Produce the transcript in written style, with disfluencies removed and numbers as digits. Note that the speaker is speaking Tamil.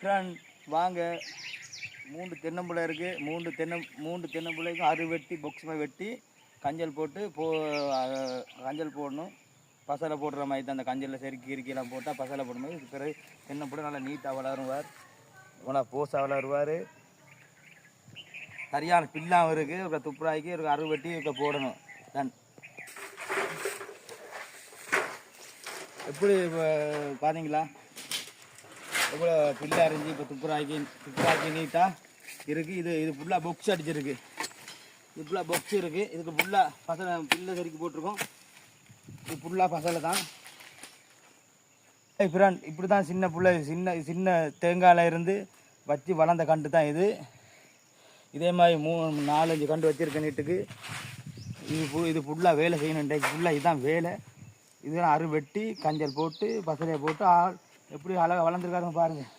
ஃப்ரெண்ட் வாங்க 3 தென்னம்பிள்ளை இருக்குது. 3 தென்னம்பிள்ளைக்கும் அரு வெட்டி பொக்ஸ் மாதிரி வெட்டி கஞ்சல் போட்டு கஞ்சல் போடணும். பசலை போடுற மாதிரி தான் அந்த கஞ்சலில் செருக்கிலாம் போட்டால் பசலை போடுற மாதிரி. பிறகு தென்னம்பிள்ளை நல்லா நீட்டாக வளருவார், நல்லா போஸாக வளருவார். சரியான பில்லாகவும் இருக்குது. ஒரு துப்புராய்க்கு ஒரு அரு வெட்டி இப்போ போடணும். டன் எப்படி பார்த்தீங்களா எவ்வளோ பில்லாக இருந்துச்சு. இப்போ துப்புராய்க்கு நீட்டாக இருக்குது. இது ஃபுல்லாக பொக்ஸ் அடிச்சிருக்கு. இது ஃபுல்லாக பொக்ஸ் இருக்குது. இதுக்கு ஃபுல்லாக பசலை பில்லை செருக்கி போட்டிருக்கோம். இது ஃபுல்லாக பசலை தான். ஃப்ரெண்ட் இப்படி தான் சின்ன பிள்ளை சின்ன தேங்காயில் இருந்து வச்சு வளர்ந்த கண்டு தான் இது. இதே மாதிரி 4-5 கண்டு வச்சுருக்கேன் நீட்டுக்கு. இது ஃபுல்லாக வேலை செய்யணும். ஃபுல்லாக இதுதான் வேலை. இதெல்லாம் அரு வெட்டி கஞ்சல் போட்டு பசலையை போட்டு எப்படி அழகாக வளர்ந்துருக்காருன்னு பாருங்கள்.